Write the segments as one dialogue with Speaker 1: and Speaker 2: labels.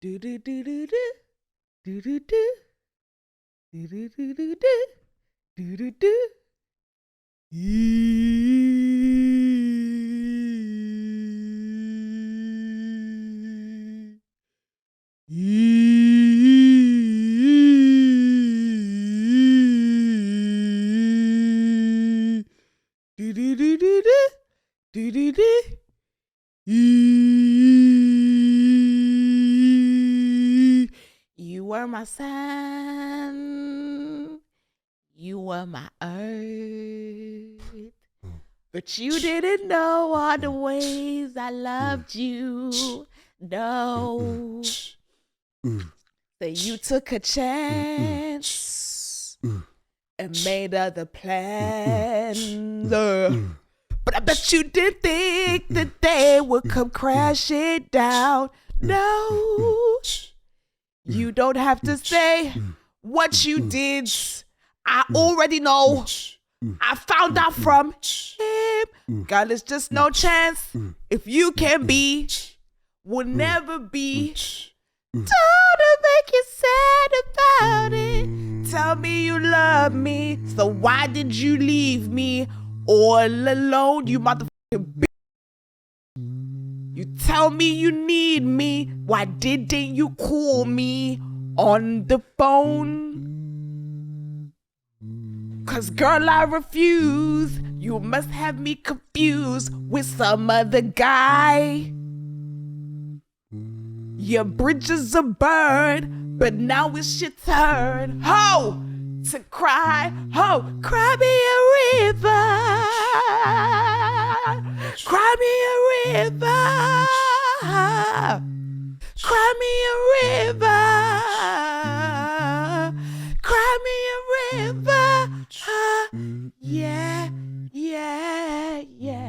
Speaker 1: Do do do do do do do do do do do do do do do. You were my sun, you were my earth, but you didn't know all the ways I loved you. No. So you took a chance and made other plans. But I bet you didn't think that they would come crashing down. No. You don't have to say what you did. I already know. I found out from him. Girl, it's just no chance. If you can be, will never be. Don't make you sad about it. Tell me you love me. So why did you leave me all alone, you motherfucking bitch? You tell me you need me. Why didn't you call me on the phone? 'Cause girl, I refuse. You must have me confused with some other guy. Your bridges are burned, but now it's your turn, ho, to cry. Ho, cry me a river. Cry me a river. Cry me a river. Cry me a river. Yeah, yeah, yeah.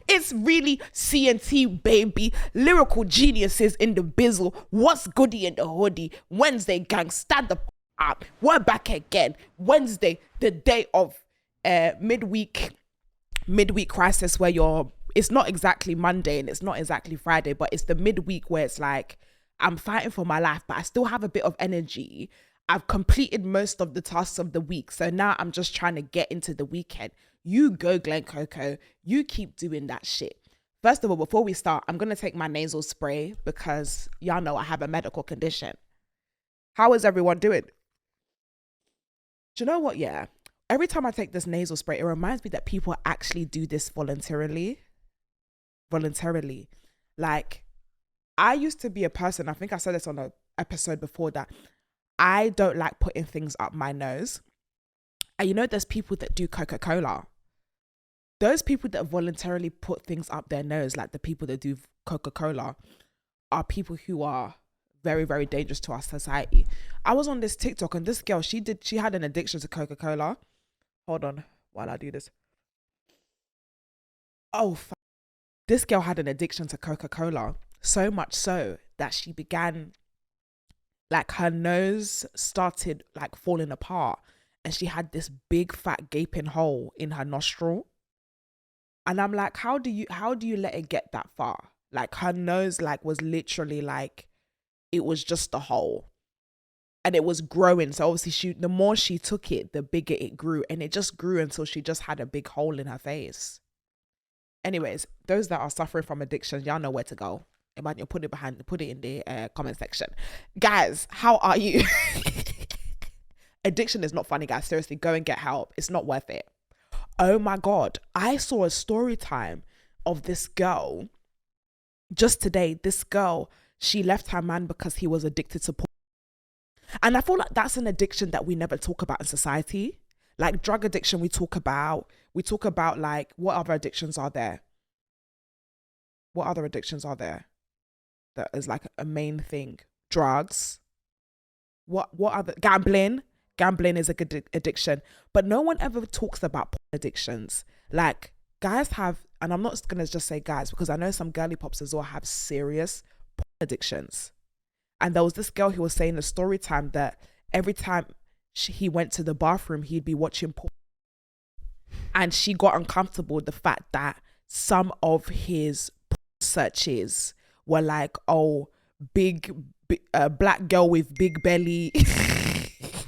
Speaker 1: It's really C&T, baby. Lyrical geniuses in the bizzle. What's goody in the hoodie? Wednesday, gang, stand the up. We're back again. Wednesday, the day of midweek crisis, where it's not exactly Monday and it's not exactly Friday, but it's the midweek where it's like, I'm fighting for my life, but I still have a bit of energy. I've completed most of the tasks of the week. So now I'm just trying to get into the weekend. You go, Glen Coco. You keep doing that shit. First of all, before we start, I'm going to take my nasal spray because y'all know I have a medical condition. How is everyone doing? Do you know what? Yeah. Every time I take this nasal spray, it reminds me that people actually do this voluntarily. Like, I used to be a person, I think I said this on an episode before, that I don't like putting things up my nose. And you know, there's people that do Coca-Cola. Those people that voluntarily put things up their nose, like the people that do Coca-Cola, are people who are very, very dangerous to our society. I was on this TikTok and this girl, she had an addiction to Coca-Cola. Hold on while I do this. Oh, this girl had an addiction to Coca-Cola. So much so that she began, like, her nose started like falling apart and she had this big fat gaping hole in her nostril. And I'm like, how do you let it get that far? Like, her nose like was literally like, it was just a hole and it was growing. So obviously the more she took it, the bigger it grew, and it just grew until she just had a big hole in her face. Anyways, those that are suffering from addiction, y'all know where to go. Imagine, put it in the comment section. Guys, how are you? Addiction is not funny, guys. Seriously, go and get help. It's not worth it. Oh my God. I saw a story time of this girl just today. This girl, she left her man because he was addicted to porn. And I feel like that's an addiction that we never talk about in society. Like drug addiction, we talk about like, what other addictions are there? What other addictions are there that is like a main thing? Drugs. What other? Gambling is a good addiction, but no one ever talks about porn addictions. Like, guys have, and I'm not gonna just say guys, because I know some girly pops as well have serious porn addictions. And there was this girl who was saying a story time that every time he went to the bathroom, he'd be watching porn, and she got uncomfortable with the fact that some of his searches were like, oh, black girl with big belly.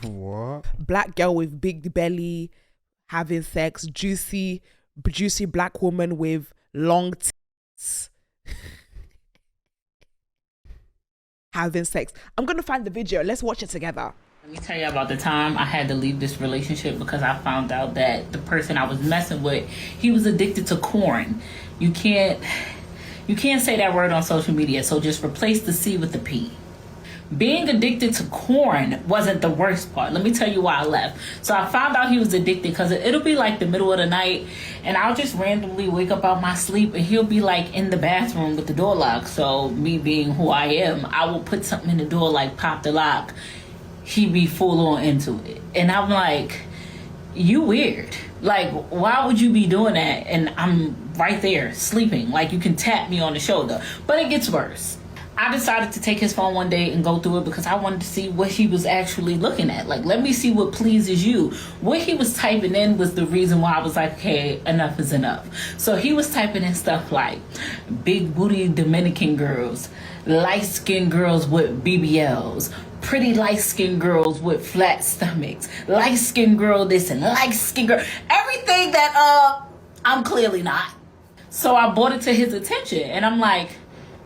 Speaker 2: What?
Speaker 1: Black girl with big belly having sex, juicy black woman with long tits having sex. I'm gonna find the video. Let's watch it together.
Speaker 3: Let me tell you about the time I had to leave this relationship because I found out that the person I was messing with, he was addicted to corn. You can't say that word on social media, so just replace the C with the P. Being addicted to corn wasn't the worst part. Let me tell you why I left. So I found out he was addicted because it'll be like the middle of the night and I'll just randomly wake up out my sleep and he'll be like in the bathroom with the door locked. So me being who I am, I will put something in the door like pop the lock. He be full on into it. And I'm like, you weird. Like, why would you be doing that? And I'm right there sleeping. Like, you can tap me on the shoulder. But it gets worse. I decided to take his phone one day and go through it because I wanted to see what he was actually looking at. Like, let me see what pleases you. What he was typing in was the reason why I was like, okay, enough is enough. So he was typing in stuff like big booty Dominican girls, light-skinned girls with BBLs, pretty light-skinned girls with flat stomachs, light-skinned girl this and light-skinned girl, everything that I'm clearly not. So I brought it to his attention and I'm like,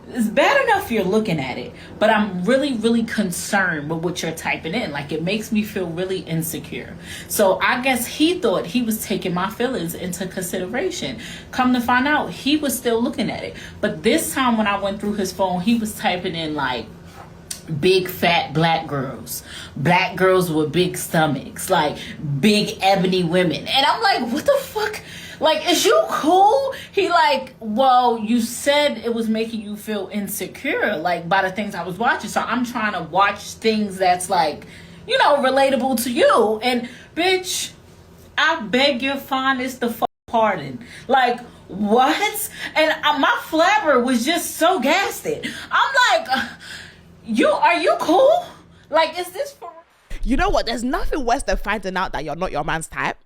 Speaker 3: it's bad enough you're looking at it, but I'm really, really concerned with what you're typing in. Like, it makes me feel really insecure. So I guess he thought he was taking my feelings into consideration. Come to find out, he was still looking at it. But this time when I went through his phone, he was typing in like big fat black girls with big stomachs, like big ebony women. And I'm like, what the fuck? Like, is you cool? He like, well, you said it was making you feel insecure, like, by the things I was watching. So I'm trying to watch things that's like, you know, relatable to you. And bitch, I beg your fondness to pardon. Like, what? And my flabber was just so gasted. I'm like, are you cool? Like, is this for...
Speaker 1: You know what? There's nothing worse than finding out that you're not your man's type.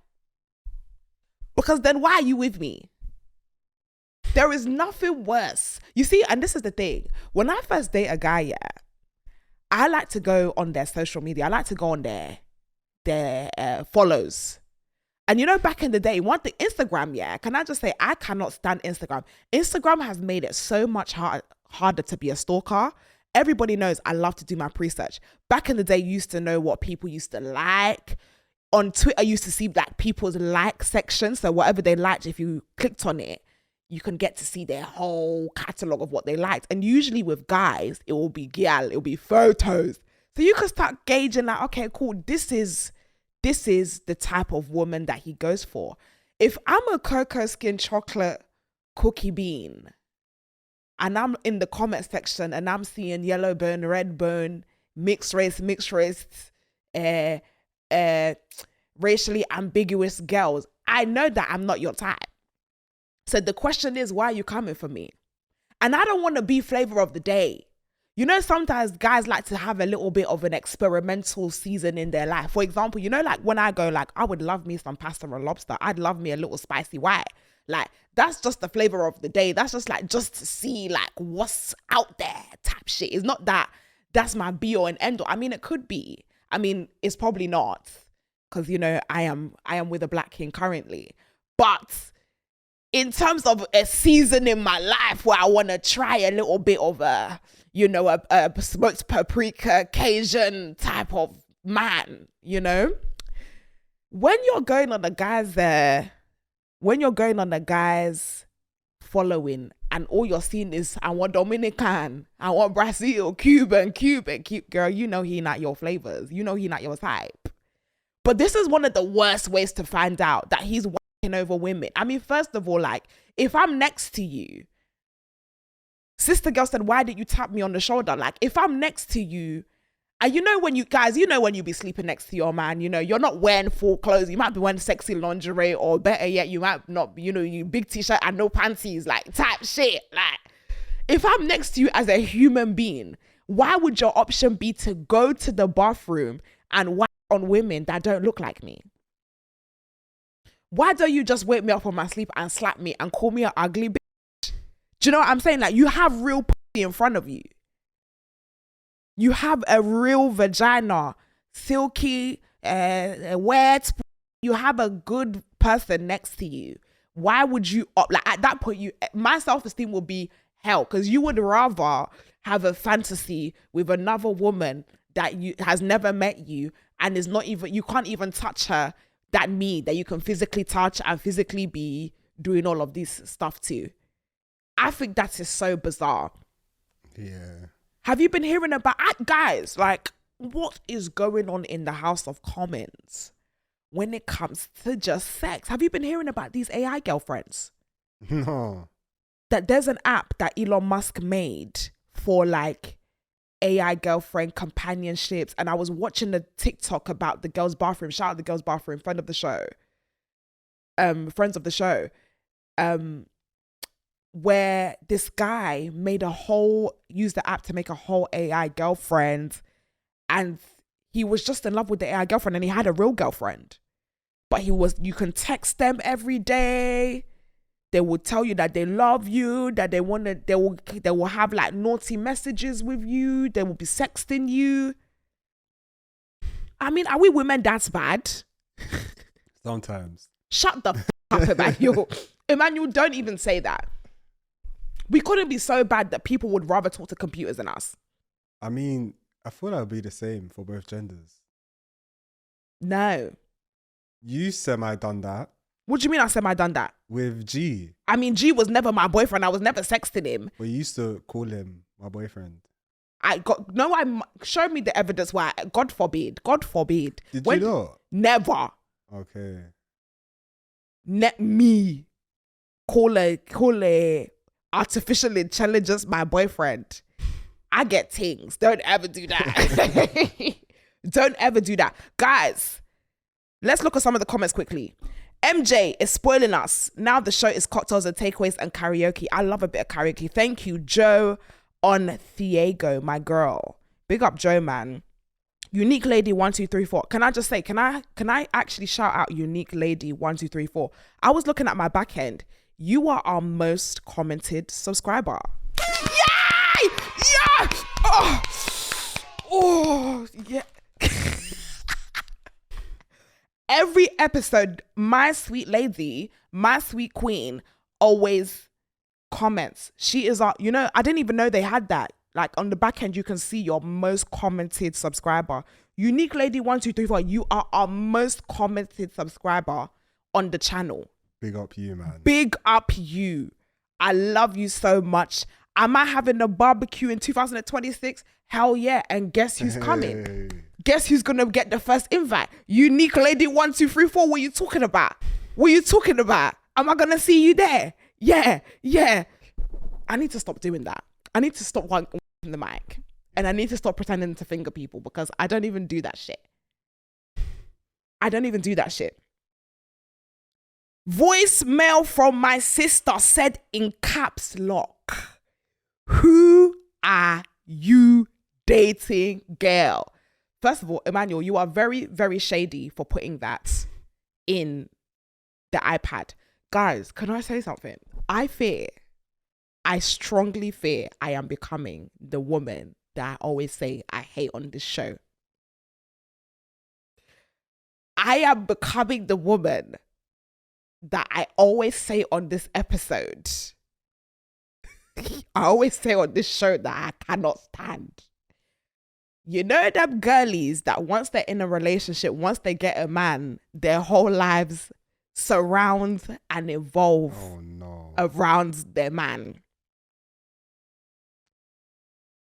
Speaker 1: Because then why are you with me? There is nothing worse. You see, and this is the thing. When I first date a guy, yeah, I like to go on their social media. I like to go on their follows. And you know, back in the day, one thing, Instagram, yeah, can I just say, I cannot stand Instagram. Instagram has made it so much harder to be a stalker. Everybody knows I love to do my research. Back in the day, you used to know what people used to like. On Twitter, I used to see like people's like section. So whatever they liked, if you clicked on it, you can get to see their whole catalog of what they liked. And usually with guys, it will be gal, it will be photos. So you can start gauging like, okay, cool. This is the type of woman that he goes for. If I'm a cocoa skin chocolate cookie bean and I'm in the comment section and I'm seeing yellow bone, red bone, mixed race, racially ambiguous girls, I know that I'm not your type. So the question is, why are you coming for me? And I don't want to be flavor of the day. You know, sometimes guys like to have a little bit of an experimental season in their life. For example, you know, like when I go like, I would love me some pasta and lobster. I'd love me a little spicy white. Like, that's just the flavor of the day. That's just like, just to see like what's out there type shit. It's not that that's my be all and end all. I mean, it could be. I mean, it's probably not. Because, you know, I am with a black king currently. But in terms of a season in my life where I want to try a little bit of a smoked paprika Cajun type of man, you know, when you're going on a guy's following and all you're seeing is, I want Dominican, I want Brazil, Cuban, girl, you know he not your flavors. You know he not your type. But this is one of the worst ways to find out that he's working over women. I mean, first of all, like, if I'm next to you, sister girl said, why did you tap me on the shoulder? Like, if I'm next to you, and you know when you be sleeping next to your man, you know, you're not wearing full clothes. You might be wearing sexy lingerie, or better yet, you might not, you know, you big t-shirt and no panties, like type shit. Like, if I'm next to you as a human being, why would your option be to go to the bathroom and whack on women that don't look like me? Why don't you just wake me up from my sleep and slap me and call me an ugly bitch Do you know what I'm saying? Like, you have real pussy in front of you. You have a real vagina, silky, wet. You have a good person next to you. Why would you like at that point? My self-esteem will be hell, because you would rather have a fantasy with another woman that has never met you and is not even, you can't even touch her, that you can physically touch and physically be doing all of this stuff to. I think that is so bizarre.
Speaker 2: Yeah.
Speaker 1: Have you been hearing about, guys, like, what is going on in the House of Commons when it comes to just sex? Have you been hearing about these AI girlfriends?
Speaker 2: No.
Speaker 1: That there's an app that Elon Musk made for like AI girlfriend companionships. And I was watching a TikTok about the girls' bathroom. Shout out the girls' bathroom, friends of the show. Where this guy used the app to make a whole AI girlfriend, and he was just in love with the AI girlfriend, and he had a real girlfriend, but you can text them every day. They will tell you that they love you, that they will have like naughty messages with you. They will be sexting you. I mean, are we women that bad?
Speaker 2: Sometimes.
Speaker 1: Shut the up, Emmanuel. Emmanuel, don't even say that. We couldn't be so bad that people would rather talk to computers than us.
Speaker 2: I mean, I feel that would be the same for both genders.
Speaker 1: No.
Speaker 2: You semi-done that.
Speaker 1: What do you mean I semi-done that?
Speaker 2: With G.
Speaker 1: I mean, G was never my boyfriend. I was never sexting him.
Speaker 2: But you used to call him my boyfriend.
Speaker 1: Show me the evidence why. God forbid.
Speaker 2: Did you not?
Speaker 1: Never.
Speaker 2: Okay.
Speaker 1: Let me call a artificial intelligence my boyfriend. I get things. Don't ever do that. Don't ever do that. Guys, let's look at some of the comments quickly. MJ is spoiling us. Now the show is cocktails and takeaways and karaoke. I love a bit of karaoke. Thank you, Joe on Thiago, my girl. Big up Joe, man. Unique Lady 1234. Can I just say, can I actually shout out Unique Lady 1234? I was looking at my back end. You are our most commented subscriber. Yay! Yeah! Oh, yeah. Every episode, my sweet lady, my sweet queen, always comments. She is our, I didn't even know they had that. Like on the back end, you can see your most commented subscriber. Unique Lady 1234, you are our most commented subscriber on the channel.
Speaker 2: Big up you, man.
Speaker 1: Big up you. I love you so much. Am I having a barbecue in 2026? Hell yeah. And guess who's coming? Guess who's going to get the first invite? Unique Lady 1234. What are you talking about? Am I going to see you there? Yeah. I need to stop doing that. I need to stop wanking the mic. And I need to stop pretending to finger people, because I don't even do that shit. Voicemail from my sister said in caps lock, "Who are you dating, girl?" First of all, Emmanuel, you are very, very shady for putting that in the iPad. Guys, can I say something? I strongly fear I am becoming the woman that I always say I hate on this show. I am becoming the woman that I always say on this episode. I always say on this show that I cannot stand. You know them girlies that once they're in a relationship, once they get a man, their whole lives surround and evolve around their man.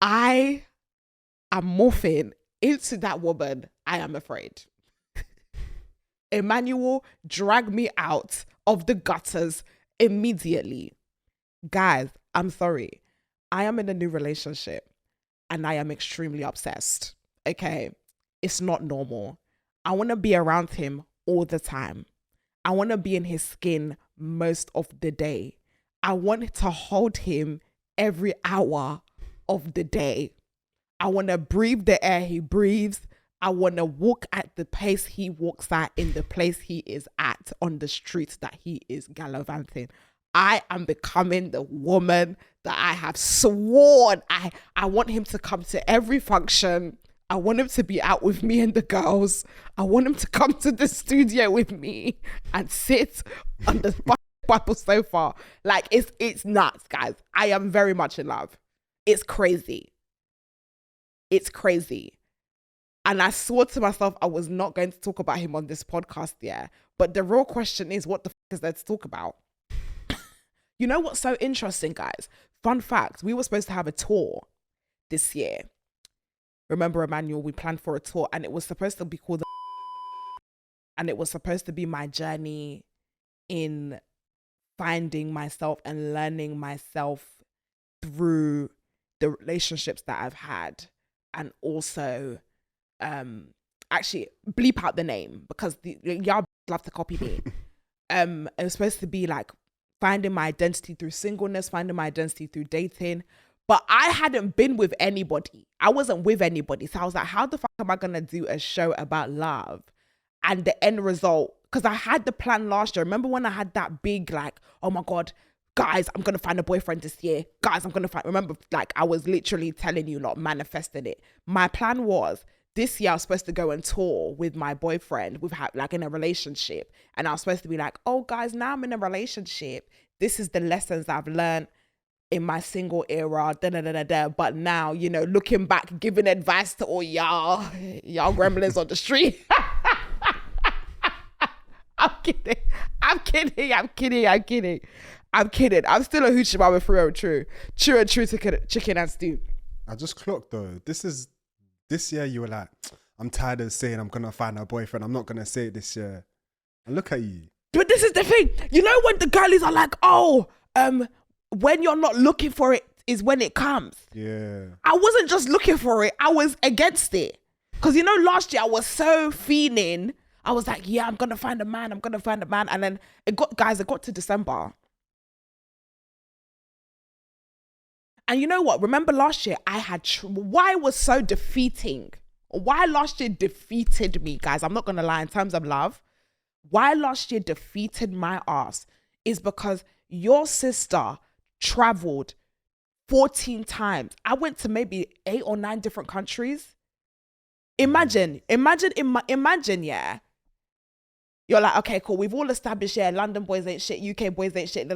Speaker 1: I am morphing into that woman, I am afraid. Emmanuel, drag me out of the gutters immediately. Guys, I'm sorry. I am in a new relationship and I am extremely obsessed. Okay? It's not normal. I want to be around him all the time. I want to be in his skin most of the day. I want to hold him every hour of the day. I want to breathe the air he breathes. I want to walk at the pace he walks at in the place he is at on the streets that he is gallivanting. I am becoming the woman that I have sworn. I want him to come to every function. I want him to be out with me and the girls. I want him to come to the studio with me and sit on the Bible sofa. Like, it's nuts, guys. I am very much in love. It's crazy. It's crazy. And I swore to myself I was not going to talk about him on this podcast, yeah. But the real question is, what the is there to talk about? You know what's so interesting, guys? Fun fact, we were supposed to have a tour this year. Remember, Emmanuel, we planned for a tour and it was supposed to be called and it was supposed to be my journey in finding myself and learning myself through the relationships that I've had, and also actually bleep out the name because y'all love to copy me. It was supposed to be like finding my identity through singleness, finding my identity through dating. But I hadn't been with anybody. I wasn't with anybody. So I was like, how the fuck am I going to do a show about love? And the end result, because I had the plan last year. Remember when I had that big, like, oh my God, guys, I'm going to find a boyfriend this year. Guys, I'm going to find, remember, like, I was literally telling you, not manifesting it. My plan was this year I was supposed to go and tour with my boyfriend. We've had, like, in a relationship. And I was supposed to be like, oh, guys, now I'm in a relationship. This is the lessons I've learned in my single era, but now, you know, looking back, giving advice to all y'all gremlins on the street. I'm kidding. I'm still a hoochie mama for real, true and true chicken and stew.
Speaker 2: I just clocked though. This year you were like, I'm tired of saying I'm gonna find a boyfriend. I'm not gonna say it this year. And look at you.
Speaker 1: But this is the thing. You know when the girlies are like, oh, when you're not looking for it is when it comes.
Speaker 2: Yeah. I
Speaker 1: wasn't just looking for it. I was against it. Because, you know, last year I was so feeling. I was like, yeah, I'm going to find a man. And then it got to December. And you know what? Remember last year I had, why it was so defeating? Why last year defeated me, guys? I'm not going to lie, in terms of love. Why last year defeated my ass is because your sister traveled 14 times. I went to maybe 8 or 9 different countries. Imagine, yeah. You're like, okay, cool. We've all established, yeah, London boys ain't shit, UK boys ain't shit,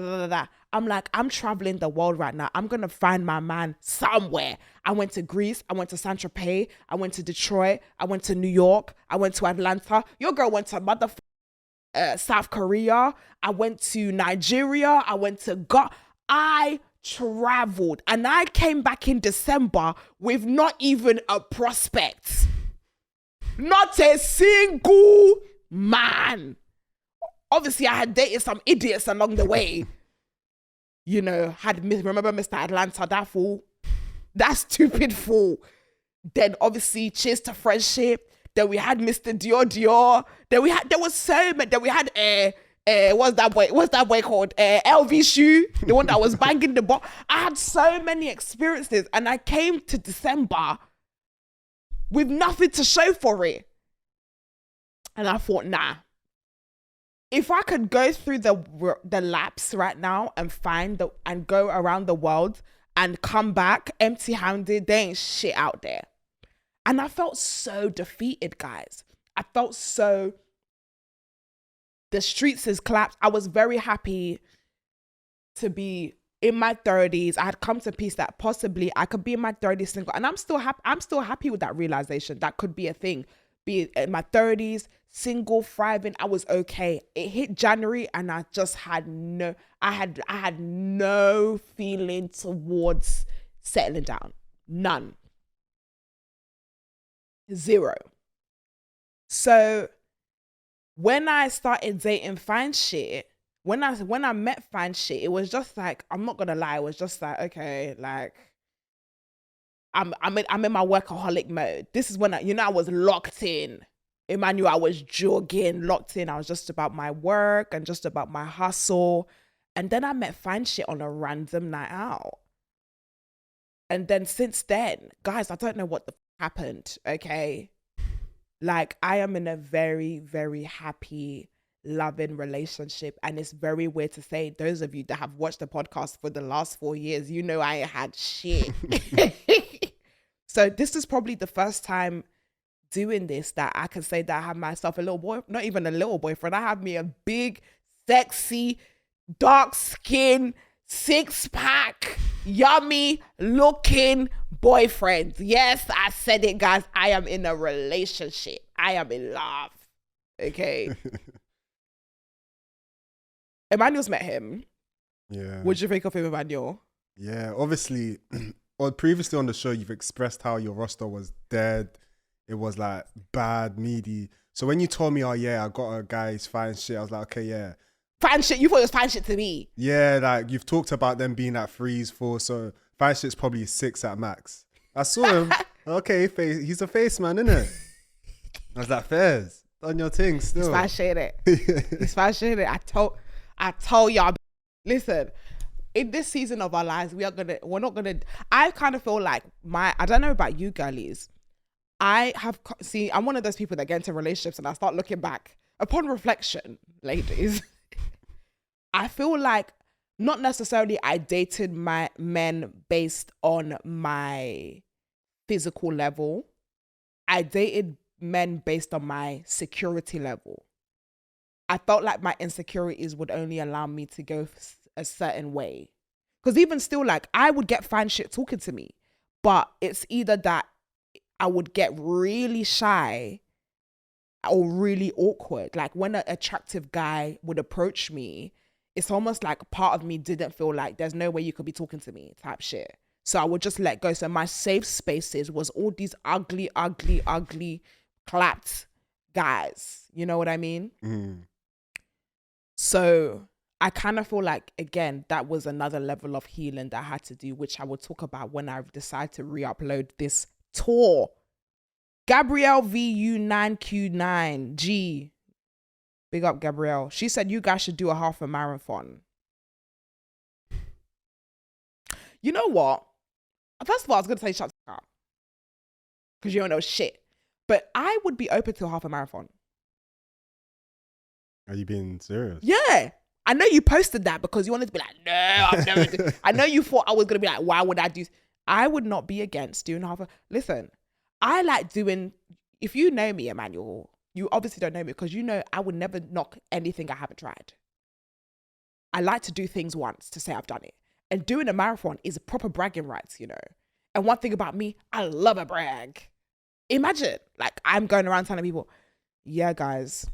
Speaker 1: I'm like, I'm traveling the world right now. I'm going to find my man somewhere. I went to Greece. I went to Saint-Tropez. I went to Detroit. I went to New York. I went to Atlanta. Your girl went to South Korea. I went to Nigeria. I went to I traveled and I came back in December with not even a prospect. Not a single man. Obviously, I had dated some idiots along the way. You know, remember Mr. Atlanta, that fool? That stupid fool. Then obviously, cheers to friendship. Then we had Mr. Dior. Then there was so many. Then we had what's that boy called? LV Shoe, the one that was banging the ball. I had so many experiences and I came to December with nothing to show for it. And I thought, nah, if I could go through the laps right now and go around the world and come back empty-handed, there ain't shit out there. And I felt so defeated, guys. I felt so, the streets is collapsed. I was very happy to be in my 30s. I had come to peace that possibly I could be in my 30s single. And I'm still happy with that realization. That could be a thing. Be in my 30s, single, thriving. I was okay. It hit January and I just had I had no feeling towards settling down. None. Zero. So when I started dating Fine Shit, when I met Fine Shit, it was just like, I'm not gonna lie, it was just like, okay, like I'm in my workaholic mode. This is when I was locked in. Emmanuel, I was jogging, locked in. I was just about my work and just about my hustle. And then I met Fine Shit on a random night out. And then since then, guys, I don't know what happened, okay? Like, I am in a very, very happy, loving relationship. And it's very weird to say, those of you that have watched the podcast for the last 4 years, you know I ain't had shit. So this is probably the first time doing this that I can say that I have myself a little boy, not even a little boyfriend. I have me a big, sexy, dark skin, 6-pack, yummy looking boyfriend. Yes, I said it, guys. I am in a relationship. I am in love. Okay. Emmanuel's met him.
Speaker 2: Yeah.
Speaker 1: What did you think of him, Emmanuel?
Speaker 2: Yeah, obviously, or previously on the show, you've expressed how your roster was dead. It was like bad, needy. So when you told me, oh yeah, I got a guy, he's fine shit, I was like, okay, yeah.
Speaker 1: Fine shit? You thought it was fine shit to me?
Speaker 2: Yeah, like you've talked about them being at 3s, 4, so fine shit's probably 6 at max. I saw him. Okay, he's a face man, innit? I was like, Fairs, on your thing still.
Speaker 1: He's fine shit, innit? He's fine shit, innit? I told y'all, listen, in this season of our lives, I kind of feel like I don't know about you girlies. I'm one of those people that get into relationships and I start looking back upon reflection, ladies. I feel like not necessarily I dated my men based on my physical level. I dated men based on my security level. I felt like my insecurities would only allow me to go a certain way. Because even still, like, I would get fine shit talking to me, but it's either that I would get really shy or really awkward. Like when an attractive guy would approach me, it's almost like part of me didn't feel like there's no way you could be talking to me type shit. So I would just let go. So my safe spaces was all these ugly, clapped guys. You know what I mean?
Speaker 2: Mm.
Speaker 1: So I kind of feel like, again, that was another level of healing that I had to do, which I will talk about when I decide to re-upload this tour. Gabrielle VU9Q9G. Big up, Gabrielle. She said you guys should do a half a marathon. You know what? First of all, I was going to say shut up. Because you don't know shit. But I would be open to a half a marathon.
Speaker 2: Are you being serious?
Speaker 1: Yeah. I know you posted that because you wanted to be like, no, I've never do. I know you thought I was going to be like, why would I do? I would not be against doing half a... Listen, I like doing... If you know me, Emmanuel, you obviously don't know me because you know I would never knock anything I haven't tried. I like to do things once to say I've done it. And doing a marathon is a proper bragging rights, you know. And one thing about me, I love a brag. Imagine, like, I'm going around telling people, yeah, guys,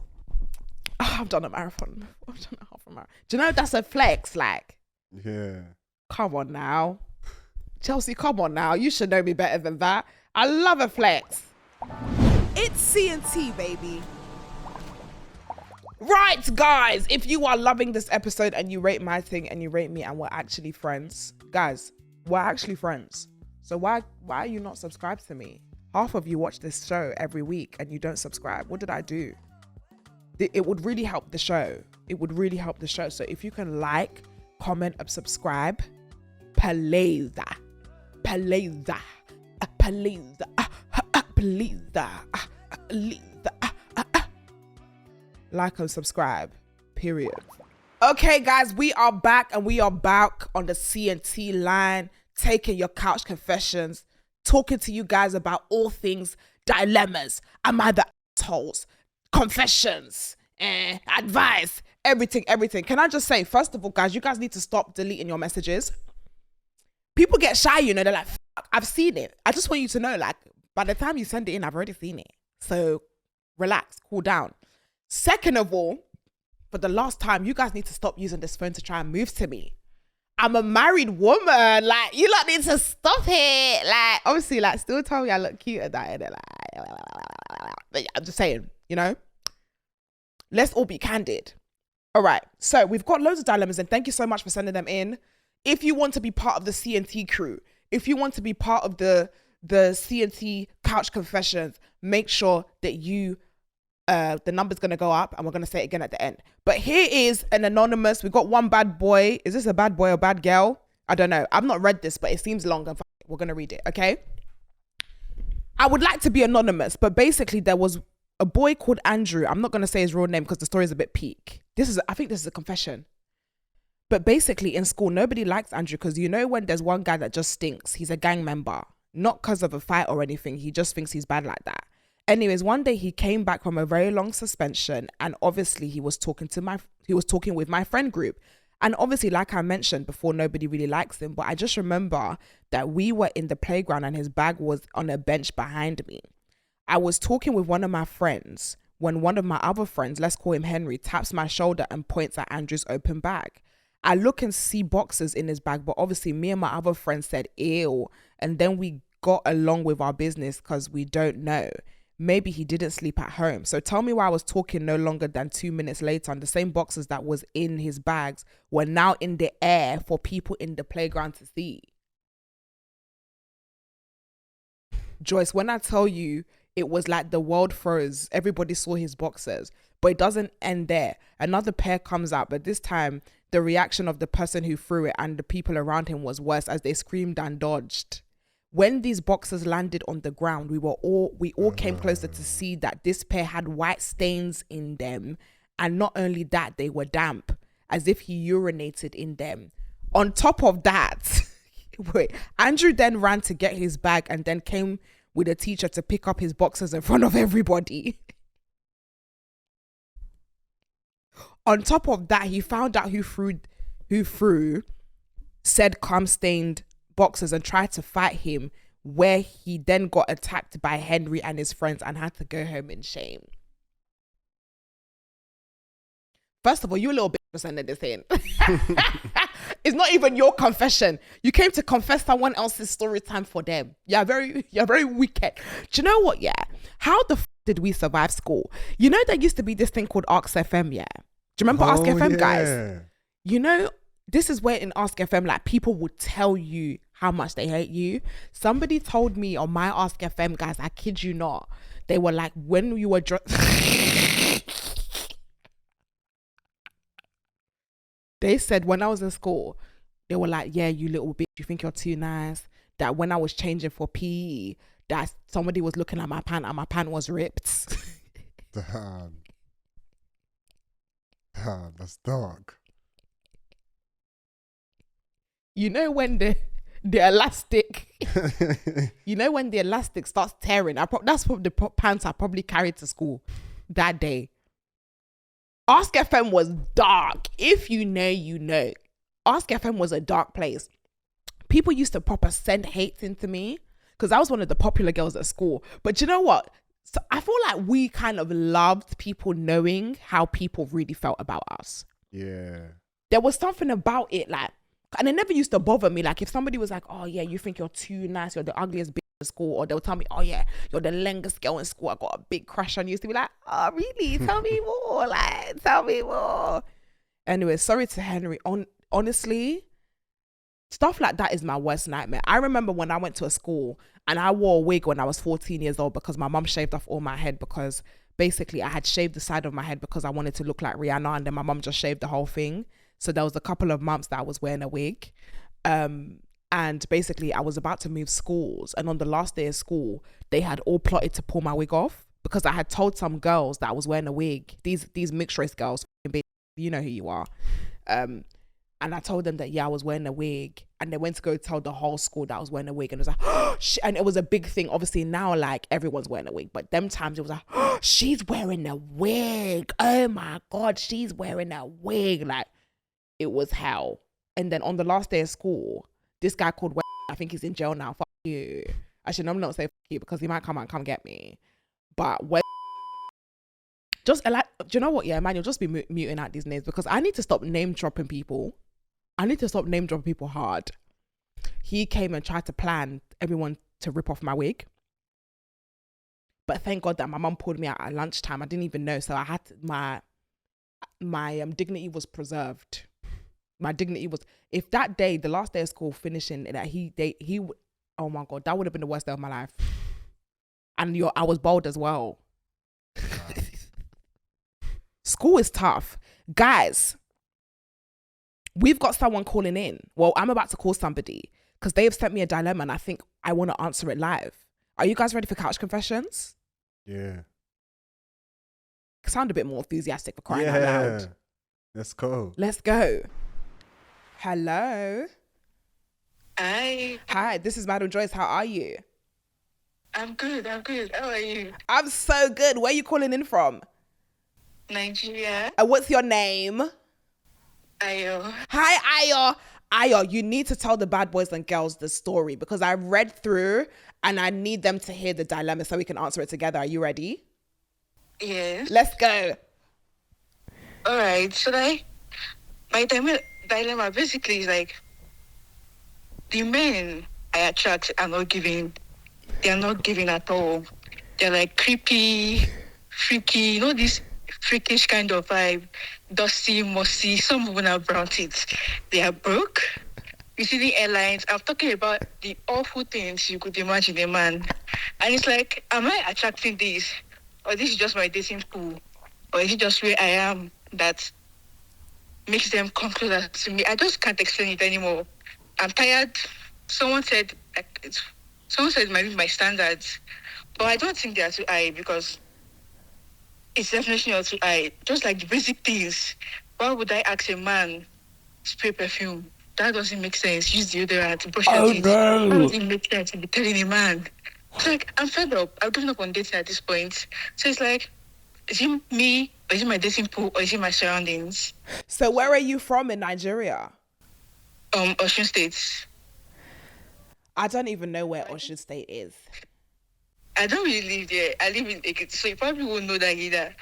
Speaker 1: I've done a marathon. I've done a half a marathon. Do you know that's a flex? Like,
Speaker 2: yeah.
Speaker 1: Come on now. Chelsea, come on now. You should know me better than that. I love a flex. It's C&T, baby. Right, guys. If you are loving this episode and you rate my thing and you rate me and we're actually friends, guys, we're actually friends. So why are you not subscribed to me? Half of you watch this show every week and you don't subscribe. What did I do? It would really help the show. It would really help the show. So if you can like, comment, and subscribe, please. Like and subscribe, period. Okay, guys, we are back and we are back on the C&T line, taking your couch confessions, talking to you guys about all things dilemmas. Am I the assholes? Confessions, advice, everything. Can I just say, first of all, guys, you guys need to stop deleting your messages. People get shy, you know, they're like, fuck, I've seen it. I just want you to know, like, by the time you send it in, I've already seen it. So relax, cool down. Second of all, for the last time, you guys need to stop using this phone to try and move to me. I'm a married woman. Like, you lot need to stop it. Like, obviously, like, still tell me I look cute at that. And like, I'm just saying, you know, let's all be candid. All right. So we've got loads of dilemmas and thank you so much for sending them in. If you want to be part of the C&T crew, if you want to be part of the C&T couch confessions, make sure that you, the number's going to go up and we're going to say it again at the end. But here is an anonymous. We've got one bad boy. Is this a bad boy or bad girl? I don't know. I've not read this, but it seems long. And we're going to read it. Okay. I would like to be anonymous, but basically there was a boy called Andrew. I'm not going to say his real name because the story is a bit peak. I think this is a confession. But basically in school, nobody likes Andrew because you know when there's one guy that just stinks, he's a gang member. Not because of a fight or anything. He just thinks he's bad like that. Anyways, one day he came back from a very long suspension and obviously he was talking with my friend group. And obviously, like I mentioned before, nobody really likes him. But I just remember that we were in the playground and his bag was on a bench behind me. I was talking with one of my friends when one of my other friends, let's call him Henry, taps my shoulder and points at Andrew's open bag. I look and see boxes in his bag, but obviously me and my other friend said, ew. And then we got along with our business because we don't know. Maybe he didn't sleep at home. So tell me why I was talking no longer than 2 minutes later and the same boxes that was in his bags were now in the air for people in the playground to see. Joyce, when I tell you it was like the world froze, everybody saw his boxes, but it doesn't end there. Another pair comes out, but this time the reaction of the person who threw it and the people around him was worse as they screamed and dodged. When these boxes landed on the ground, we all came closer to see that this pair had white stains in them. And not only that, they were damp, as if he urinated in them. On top of that, Andrew then ran to get his bag and then came with a teacher to pick up his boxes in front of everybody. On top of that, he found out who threw said cum-stained boxes and tried to fight him, where he then got attacked by Henry and his friends and had to go home in shame. First of all, you a little bit presented this in. It's not even your confession. You came to confess someone else's story time for them. You're very wicked. Do you know what? Yeah. How the did we survive school? You know, there used to be this thing called Ask FM. Yeah. Do you remember Ask FM, guys? You know, this is where in Ask FM, like people would tell you how much they hate you. Somebody told me on my Ask FM, guys, I kid you not, they were like, when you were they said when I was in school, they were like, yeah, you little bitch, you think you're too nice. That when I was changing for PE, that somebody was looking at my pant and my pant was ripped.
Speaker 2: Damn, that's dark.
Speaker 1: You know when the elastic, you know when the elastic starts tearing. That's what the pants I probably carried to school that day. Ask FM was dark. If you know, you know. Ask FM was a dark place. People used to proper send hate into me because I was one of the popular girls at school. But you know what? So I feel like we kind of loved people knowing how people really felt about us.
Speaker 2: Yeah.
Speaker 1: There was something about it, like, and it never used to bother me. Like if somebody was like, oh yeah, you think you're too nice, you're the ugliest bitch in school, or they'll tell me, oh yeah, you're the longest girl in school, I got a big crush on you. To be like, oh really? Tell me more. Like, tell me more. Anyway, sorry to Henry. Honestly, stuff like that is my worst nightmare. I remember when I went to a school and I wore a wig when I was 14 years old because my mum shaved off all my head because basically I had shaved the side of my head because I wanted to look like Rihanna, and then my mum just shaved the whole thing. So there was a couple of months that I was wearing a wig. And basically I was about to move schools. And on the last day of school, they had all plotted to pull my wig off because I had told some girls that I was wearing a wig. These mixed race girls, you know who you are. And I told them that, yeah, I was wearing a wig. And they went to go tell the whole school that I was wearing a wig. And it was like, oh, and it was a big thing. Obviously now, like, everyone's wearing a wig. But them times it was like, oh, she's wearing a wig. Oh my God, she's wearing a wig. Like, it was hell. And then on the last day of school, this guy called I think he's in jail now. Fuck you. Actually, I'm not saying fuck you because he might come and come get me. But just like, do you know what? Yeah, man, you'll just be muting out these names because I need to stop name dropping people. I need to stop name dropping people hard. He came and tried to plan everyone to rip off my wig. But thank God that my mum pulled me out at lunchtime. I didn't even know. So I had my dignity was preserved. My dignity was, if that day, the last day of school finishing, that he oh my God, that would have been the worst day of my life. And I was bold as well. School is tough. Guys, we've got someone calling in. Well, I'm about to call somebody because they have sent me a dilemma and I think I want to answer it live. Are you guys ready for couch confessions?
Speaker 2: Yeah.
Speaker 1: Sound a bit more enthusiastic for crying out loud.
Speaker 2: Let's go.
Speaker 1: Let's go. Hello.
Speaker 4: Hi,
Speaker 1: This is Madam Joyce. How are you?
Speaker 4: I'm good. How are you?
Speaker 1: I'm so good. Where are you calling in from?
Speaker 4: Nigeria.
Speaker 1: And what's your name?
Speaker 4: Ayo.
Speaker 1: Hi, Ayo. Ayo, you need to tell the bad boys and girls the story because I read through and I need them to hear the dilemma so we can answer it together. Are you ready?
Speaker 4: Yes.
Speaker 1: Let's go.
Speaker 4: All right. My dilemma basically is like the men I attract are not giving. They are not giving at all. They're like creepy, freaky. You know this freakish kind of vibe, dusty, mossy. Some women are brown teeth. They are broke. Receiving airlines. I'm talking about the awful things you could imagine a man. And it's like, am I attracting this? Or this is just my dating pool? Or is it just where I am that makes them come closer to me? I just can't explain it anymore. I'm tired. Someone said it might be my standards. But I don't think they are too high because it's definitely not too high. Just like the basic things. Why would I ask a man spray perfume? That doesn't make sense. Use deodorant, brush your teeth.
Speaker 1: No.
Speaker 4: How does it make sense to be telling a man? It's like, I'm fed up. I've given up on dating at this point. So it's like, is it me? Or is it my dating pool? Or is it my surroundings?
Speaker 1: So where are you from in Nigeria?
Speaker 4: Ocean State.
Speaker 1: I don't even know where Ocean State is.
Speaker 4: I don't really live there. I live in Ekiti, so you probably won't know that either.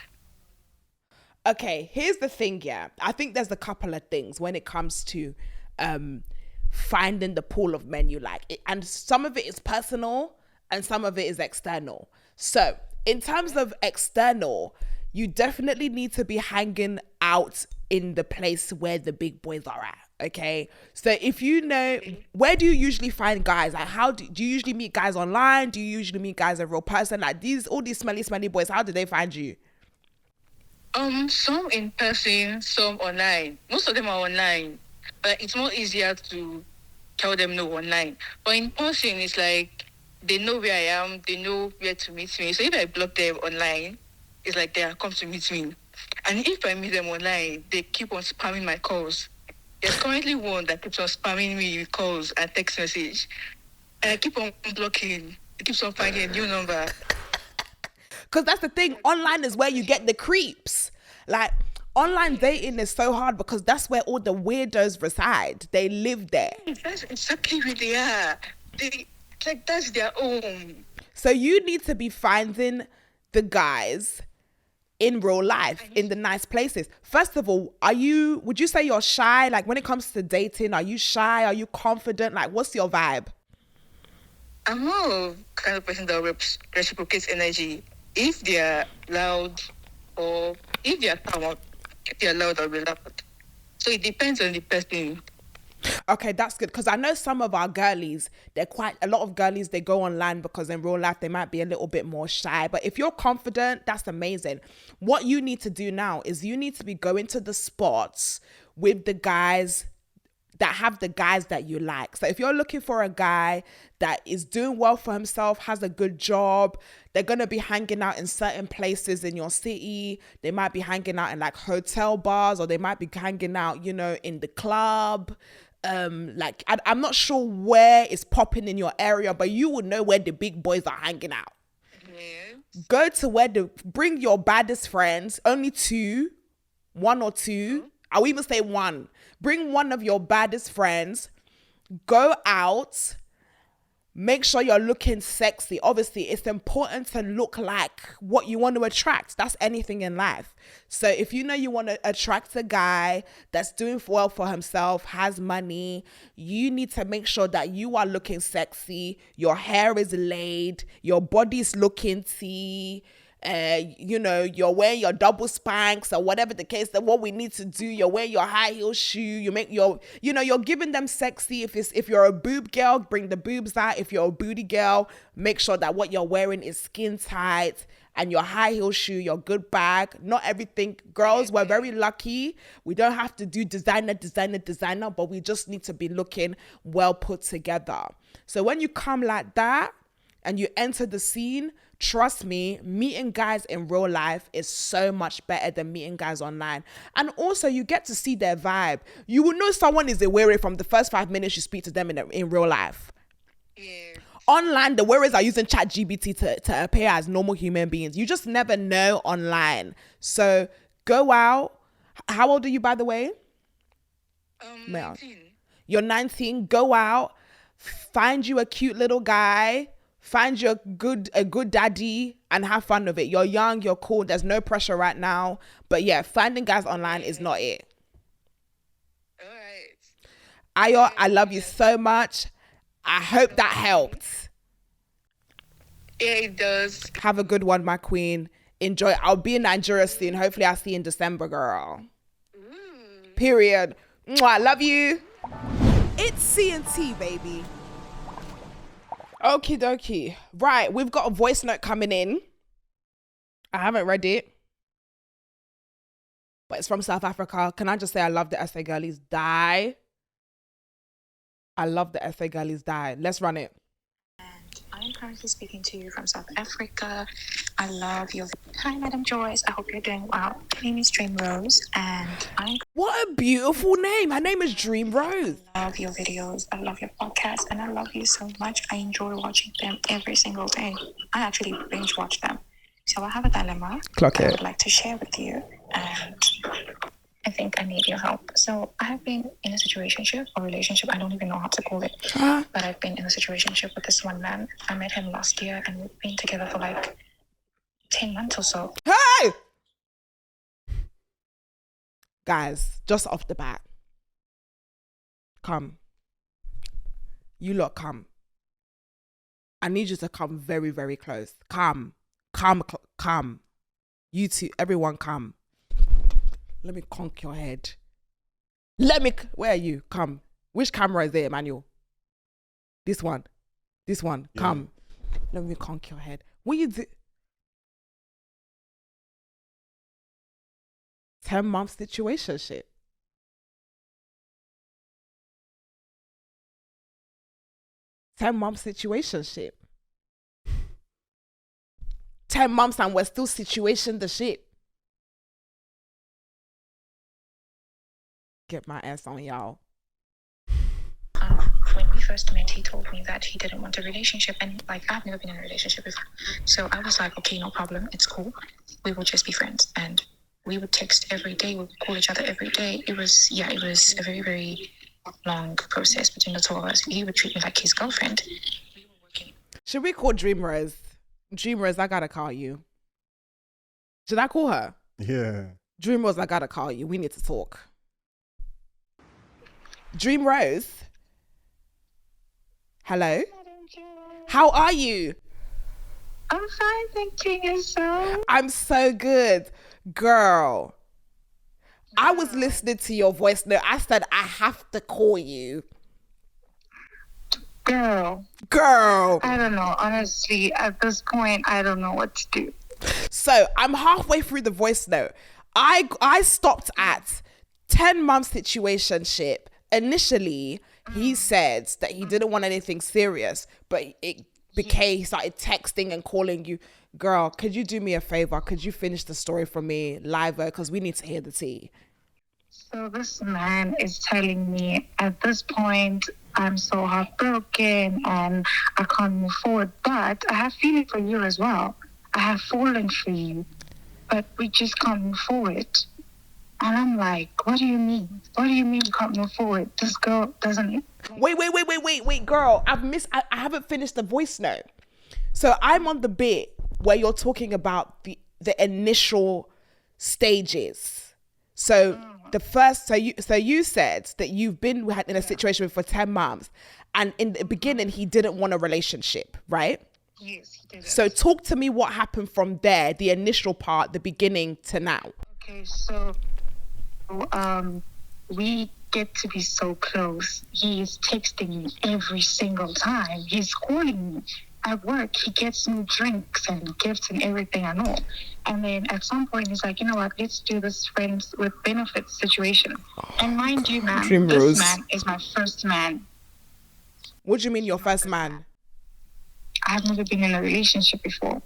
Speaker 1: Okay, here's the thing, yeah. I think there's a couple of things when it comes to finding the pool of men you like. And some of it is personal and some of it is external. So in terms of external, you definitely need to be hanging out in the place where the big boys are at. Okay, so if you know, where do you usually find guys? Like, how do you usually meet guys online? Do you usually meet guys in real person? Like all these smelly boys, how do they find you?
Speaker 4: Some in person, some online. Most of them are online, but it's more easier to tell them no online. But in person, it's like they know where I am, they know where to meet me. So if I block them online, it's like they are come to meet me. And if I meet them online, they keep on spamming my calls. There's currently one that keeps on spamming me with calls and text message. And I keep on blocking. It keeps on finding a new number.
Speaker 1: Because that's the thing. Online is where you get the creeps. Like, online dating is so hard because that's where all the weirdos reside. They live there.
Speaker 4: That's exactly where they are. That's their own.
Speaker 1: So you need to be finding the guys in real life, in the nice places. First of all, would you say you're shy? Like when it comes to dating, are you shy? Are you confident? Like what's your vibe?
Speaker 4: I'm more kind of person that reciprocates energy. If they're loud or if they're calm, if they're loud or loud. So it depends on the person.
Speaker 1: Okay, that's good because I know some of our girlies, a lot of girlies, they go online because in real life they might be a little bit more shy. But if you're confident, that's amazing. What you need to do now is you need to be going to the spots with the guys that have the guys that you like. So if you're looking for a guy that is doing well for himself, has a good job, they're going to be hanging out in certain places in your city. They might be hanging out in like hotel bars or they might be hanging out, in the club. I'm not sure where it's popping in your area, but you would know where the big boys are hanging out.
Speaker 4: Yes.
Speaker 1: Go to bring your baddest friends, only one or two. I will even say one. Bring one of your baddest friends, go out, make sure you're looking sexy. Obviously, it's important to look like what you want to attract. That's anything in life. So if you know you want to attract a guy that's doing well for himself, has money, you need to make sure that you are looking sexy, your hair is laid, your body's looking tea, you're wearing your double spanks or whatever the case. That what we need to do, you're wearing your high heel shoe, you're giving them sexy. If you're a boob girl, bring the boobs out. If you're a booty girl, make sure that what you're wearing is skin tight and your high heel shoe, your good bag. Not everything, girls, we're very lucky. We don't have to do designer, but we just need to be looking well put together. So when you come like that and you enter the scene, trust me, meeting guys in real life is so much better than meeting guys online. And also, you get to see their vibe. You will know someone is a weary from the first 5 minutes you speak to them in real life.
Speaker 4: Yeah.
Speaker 1: Online, the wearers are using ChatGPT to appear as normal human beings. You just never know online. So go out. How old are you, by the way?
Speaker 4: 19.
Speaker 1: You're 19. Go out. Find you a cute little guy. Find you a good daddy and have fun with it. You're young. You're cool. There's no pressure right now. But yeah, finding guys online is not it.
Speaker 4: All right.
Speaker 1: Ayo, I love you so much. I hope that helped.
Speaker 4: Yeah, it does.
Speaker 1: Have a good one, my queen. Enjoy. I'll be in Nigeria soon. Hopefully I'll see you in December, girl. Period. Mwah, love you. It's C&T, baby. Okie dokie. Right, we've got a voice note coming in. I haven't read it, but it's from South Africa. Can I just say I love the SA girlies die. I love the SA girlies die. Let's run it.
Speaker 5: I'm currently speaking to you from South Africa. I love your... Hi, Madam Joyce. I hope you're doing well. My name is Dream Rose, and
Speaker 1: What a beautiful name. Her name is Dream Rose.
Speaker 5: I love your videos. I love your podcast, and I love you so much. I enjoy watching them every single day. I actually binge watch them. So I have a dilemma
Speaker 1: Clock
Speaker 5: that I
Speaker 1: it.
Speaker 5: would like to share with you, and I think I need your help. So I have been in a situationship or relationship. I don't even know how to call it. But I've been in a situationship with this one man. I met him last year, and we've been together for like 10 months or so.
Speaker 1: Hey! Guys, just off the bat. Come. You lot come. I need you to come very, very close. Come. Come. You two, everyone come. Let me conk your head. Where are you? Come. Which camera is there, Emmanuel? This one.
Speaker 2: Yeah.
Speaker 1: Come. Let me conk your head. What you do? 10-month situationship. Situationship. 10 months and we're still situation the ship. Get my ass on, y'all.
Speaker 5: When we first met, he told me that he didn't want a relationship, and like I've never been in a relationship before. So I was like, okay, no problem, it's cool. We will just be friends, and we would text every day. We would call each other every day. It was a very, very long process between the two of us. He would treat me like his girlfriend. We were working.
Speaker 1: Should we call Dream Rose? Dream Rose, I gotta call you. Should I call her?
Speaker 2: Yeah.
Speaker 1: Dream Rose, I gotta call you. We need to talk. Dream Rose. Hello. How are you?
Speaker 5: I'm fine, thank you. Yourself?
Speaker 1: I'm so good. Girl, I was listening to your voice note. I said, I have to call you.
Speaker 4: Girl,
Speaker 1: Girl.
Speaker 4: I don't know. Honestly, at this point, I don't know what to do.
Speaker 1: So I'm halfway through the voice note. I stopped at 10-month situationship. Initially, he said that he didn't want anything serious, but it became, he started texting and calling you. Girl, could you do me a favor? Could you finish the story for me live? Because we need to hear the tea.
Speaker 4: So this man is telling me at this point, I'm so heartbroken and I can't move forward. But I have feeling for you as well. I have fallen for you, but we just can't move forward. And I'm like, what do you mean? What do you mean you can't move forward? This girl doesn't...
Speaker 1: Wait, girl. I haven't finished the voice note. So I'm on the bit where you're talking about the initial stages. So you said that you've been in a situation for 10 months, and in the beginning he didn't want a relationship, right?
Speaker 4: Yes, he did.
Speaker 1: So talk to me what happened from there, the initial part, the beginning to now.
Speaker 4: Okay, so we get to be so close. He's texting me every single time. He's calling me at work. He gets me drinks and gifts and everything and all. And then at some point he's like, you know what, let's do this friends with benefits situation. And mind you, man,
Speaker 1: Dream
Speaker 4: this
Speaker 1: Rose.
Speaker 4: man is my first man.
Speaker 1: What do you mean your first man?
Speaker 4: I have never been in a relationship before.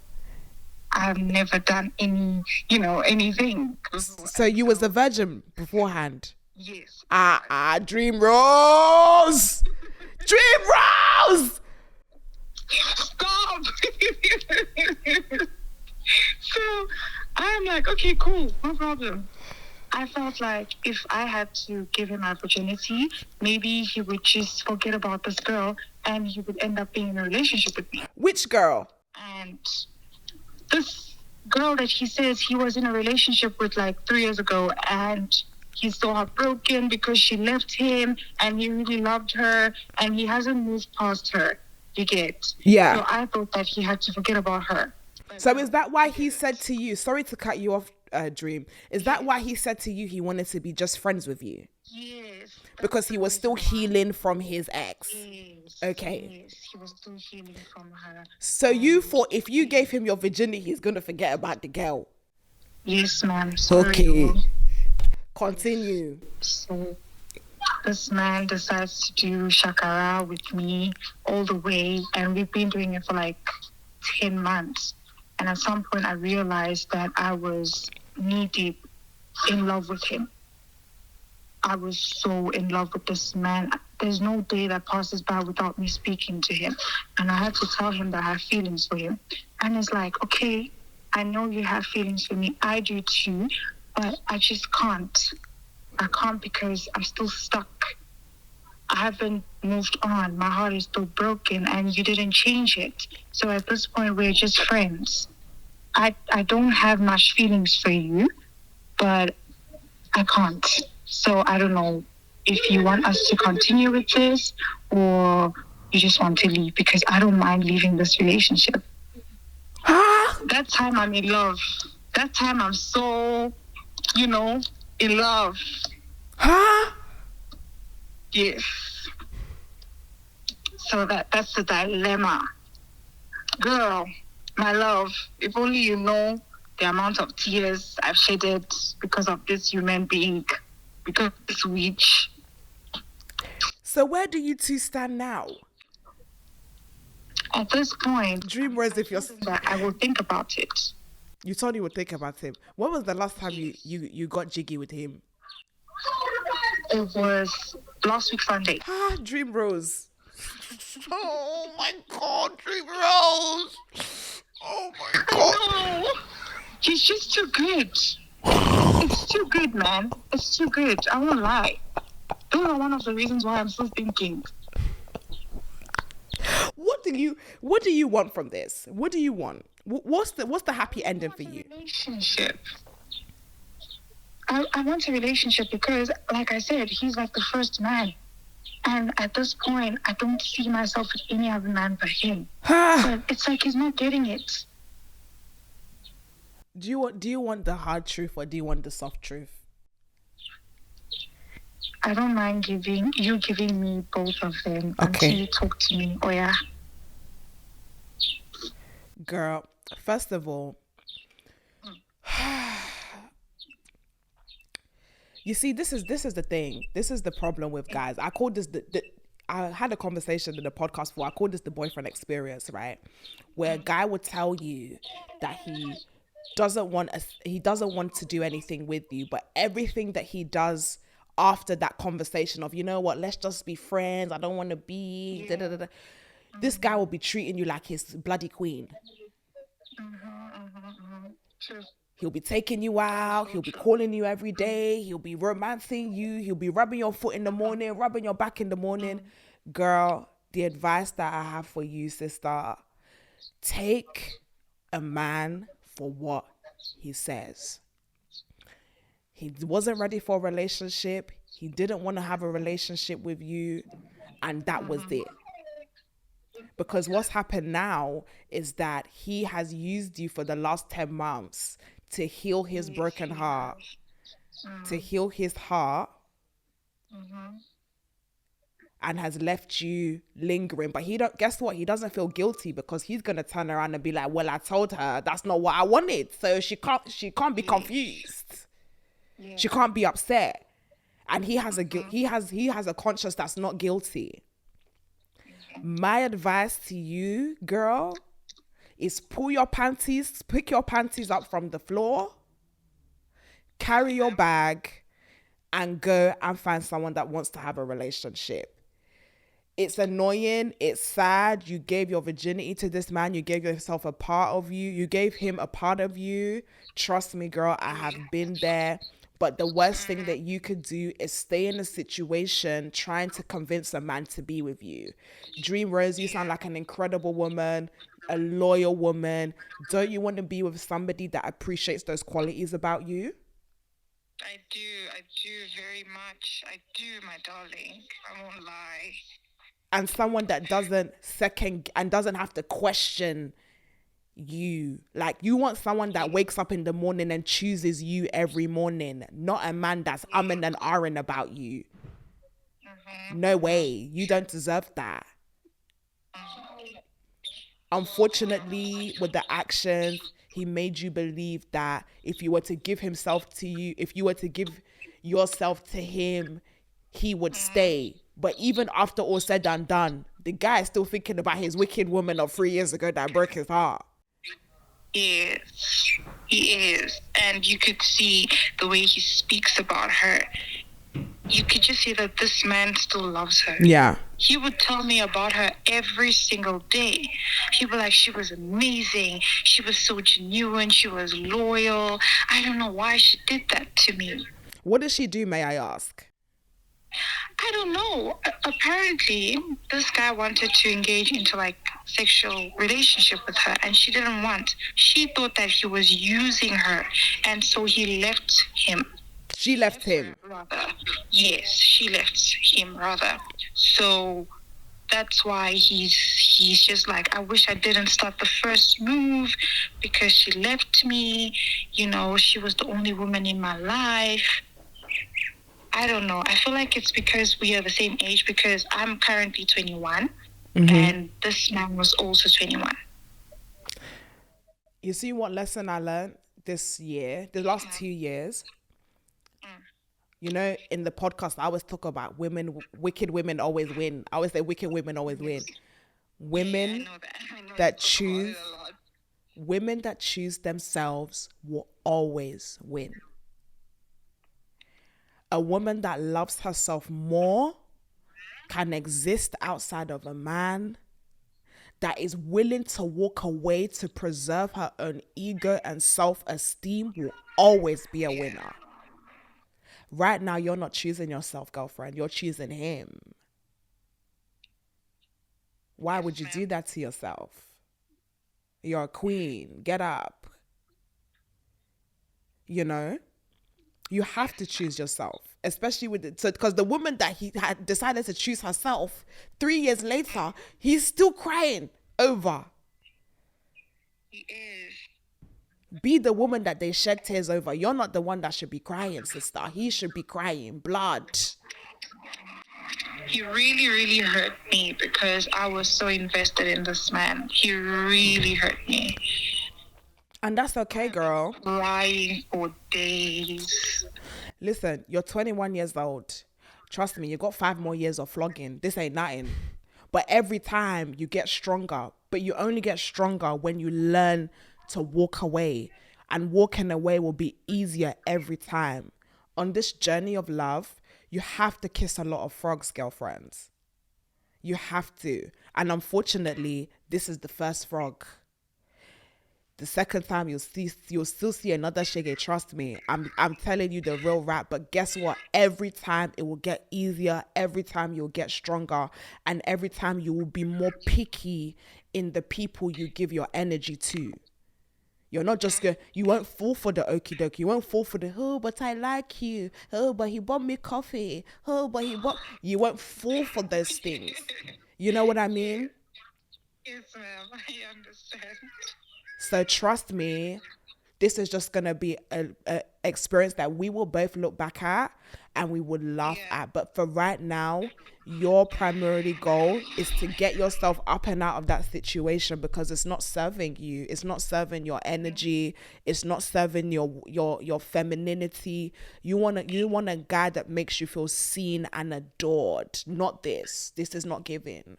Speaker 4: I've never done anything.
Speaker 1: So you was a virgin beforehand?
Speaker 4: Yes.
Speaker 1: Dream Rose! Dream Rose!
Speaker 4: Stop! So I'm like, okay, cool, no problem. I felt like if I had to give him opportunity, maybe he would just forget about this girl and he would end up being in a relationship with me.
Speaker 1: Which girl?
Speaker 4: And this girl that he says he was in a relationship with like 3 years ago, and he's so heartbroken because she left him and he really loved her and he hasn't moved past her. You get?
Speaker 1: Yeah.
Speaker 4: So I thought that he had to forget about her.
Speaker 1: So is that why he said to you, sorry to cut you off, Dream, is that why he said to you he wanted to be just friends with you?
Speaker 4: Yes.
Speaker 1: Because he was still healing from his ex?
Speaker 4: Yes.
Speaker 1: Okay.
Speaker 4: Yes, he was still healing from her.
Speaker 1: So you thought if you gave him your virginity, he's going to forget about the girl?
Speaker 4: Yes, ma'am. Sorry.
Speaker 1: Okay. Continue.
Speaker 4: So this man decides to do shakara with me all the way, and we've been doing it for like 10 months. And at some point I realized that I was knee deep in love with him. I was so in love with this man. There's no day that passes by without me speaking to him. And I had to tell him that I have feelings for him. And it's like, okay, I know you have feelings for me. I do too. But I just can't. I can't because I'm still stuck. I haven't moved on. My heart is still broken and you didn't change it. So at this point, we're just friends. I don't have much feelings for you, but I can't. So I don't know if you want us to continue with this or you just want to leave, because I don't mind leaving this relationship. That time I'm in love. That time I'm so, in love. Yes. So that's the dilemma. Girl, my love, if only you know the amount of tears I've shedded because of this human being, because of this witch.
Speaker 1: So where do you two stand now?
Speaker 4: At this point,
Speaker 1: Dream Rose, if you're...
Speaker 4: that I will think about it.
Speaker 1: You told you would think about him. When was the last time you got jiggy with him?
Speaker 4: It was last week Sunday.
Speaker 1: Dream Rose. Oh my God, Dream Rose. Oh my God.
Speaker 4: No, he's just too good. It's too good, man. It's too good. I won't lie. Those are one of the reasons why I'm still thinking.
Speaker 1: What do you want from this? What do you want? What's the happy ending for you?
Speaker 4: Relationship. I want a relationship because, like I said, he's like the first man. And at this point, I don't see myself with any other man but him. But it's like he's not getting it.
Speaker 1: Do you want the hard truth or do you want the soft truth?
Speaker 4: I don't mind giving me both of them
Speaker 1: Okay.
Speaker 4: until you talk to me. Oh yeah.
Speaker 1: Girl, first of all, you see, this is the thing. This is the problem with guys. I called this I had a conversation in the podcast before. I called this the boyfriend experience, right? Where a guy would tell you that he doesn't want to do anything with you, but everything that he does after that conversation of, you know what, let's just be friends, I don't want to be this guy will be treating you like his bloody queen.
Speaker 4: True.
Speaker 1: He'll be taking you out, he'll be calling you every day, he'll be romancing you, he'll be rubbing your foot in the morning, rubbing your back in the morning. Girl, the advice that I have for you, sister, take a man for what he says. He wasn't ready for a relationship. He didn't want to have a relationship with you. And that was it. Because what's happened now is that he has used you for the last 10 months to heal his broken heart. To heal his heart. And has left you lingering. But guess what? He doesn't feel guilty because he's going to turn around and be like, well, I told her that's not what I wanted. So she can't be confused. Yeah. She can't be upset. And he has a conscience that's not guilty. My advice to you, girl, is pick your panties up from the floor, carry your bag, and go and find someone that wants to have a relationship. It's annoying. It's sad. You gave your virginity to this man. You gave yourself a part of you. You gave him a part of you. Trust me, girl, I have been there. But the worst thing that you could do is stay in a situation trying to convince a man to be with you. Dream Rose, you sound like an incredible woman, a loyal woman. Don't you want to be with somebody that appreciates those qualities about you?
Speaker 4: I do very much. I do, my darling. I won't lie.
Speaker 1: And someone that doesn't have to question you. Like, you want someone that wakes up in the morning and chooses you every morning, not a man that's umming and ahhing about you. No way. You don't deserve that. Unfortunately, with the actions, he made you believe that if you were to give himself to you, if you were to give yourself to him, he would stay. But even after all said and done, the guy is still thinking about his wicked woman of 3 years ago that broke his heart.
Speaker 4: Yes, he is. And you could see the way he speaks about her. You could just see that this man still loves her.
Speaker 1: Yeah.
Speaker 4: He would tell me about her every single day. He'd be like, she was amazing. She was so genuine. She was loyal. I don't know why she did that to me.
Speaker 1: What did she do, may I ask?
Speaker 4: I don't know. Apparently, this guy wanted to engage into like sexual relationship with her, and she didn't want. She thought that he was using her, and so he left him.
Speaker 1: She left him.
Speaker 4: Rather, yes, she left him rather. So that's why he's just like, I wish I didn't start the first move because she left me. You know, she was the only woman in my life. I don't know. I feel like it's because we are the same age, because I'm currently 21 and this man was also 21.
Speaker 1: You see what lesson I learned this year, the last 2 years? You know, in the podcast, I always talk about wicked women always win. I always say wicked women always win. Women that choose themselves will always win. A woman that loves herself more can exist outside of a man, that is willing to walk away to preserve her own ego and self-esteem will always be a winner. Right now, you're not choosing yourself, girlfriend. You're choosing him. Why would you do that to yourself? You're a queen. Get up. You know? You have to choose yourself, especially because the woman that he had decided to choose herself, 3 years later, he's still crying over.
Speaker 4: He is.
Speaker 1: Be the woman that they shed tears over. You're not the one that should be crying, sister. He should be crying blood.
Speaker 4: He really, really hurt me because I was so invested in this man. He really hurt me.
Speaker 1: And that's okay, girl.
Speaker 4: Crying for days.
Speaker 1: Listen, you're 21 years old. Trust me, you got 5 more years of flogging. This ain't nothing. But every time you get stronger. But you only get stronger when you learn to walk away. And walking away will be easier every time. On this journey of love, you have to kiss a lot of frogs, girlfriends. You have to. And unfortunately, this is the first frog. The second time you'll still see another shiggy. Trust me, I'm telling you the real rap. But guess what? Every time it will get easier. Every time you'll get stronger, and every time you will be more picky in the people you give your energy to. You're not just you won't fall for the okie dokie. You won't fall for the, oh, but I like you. Oh, but he bought me coffee. Oh, but you won't fall for those things. You know what I mean?
Speaker 4: Yes, ma'am. I understand.
Speaker 1: So trust me, this is just going to be a experience that we will both look back at and we would laugh at. But for right now, your primary goal is to get yourself up and out of that situation, because it's not serving you. It's not serving your energy. It's not serving your femininity. You want a guy that makes you feel seen and adored. Not this. This is not giving.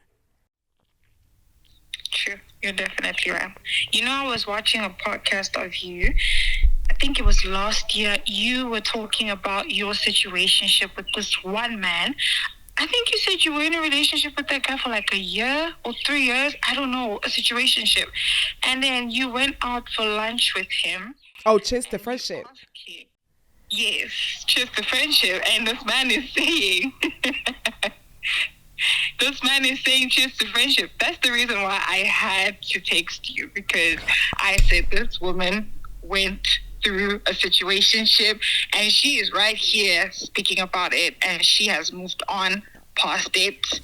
Speaker 4: true. You're definitely right. You know, I was watching a podcast of you. I think it was last year. You were talking about your situationship with this one man. I think you said you were in a relationship with that guy for like a year or 3 years. I don't know, a situationship. And then you went out for lunch with him.
Speaker 1: Oh, cheers to friendship.
Speaker 4: Yes, cheers to friendship. And this man is saying, cheers to friendship. That's the reason why I had to text you, because I said this woman went through a situationship and she is right here speaking about it, and she has moved on past it.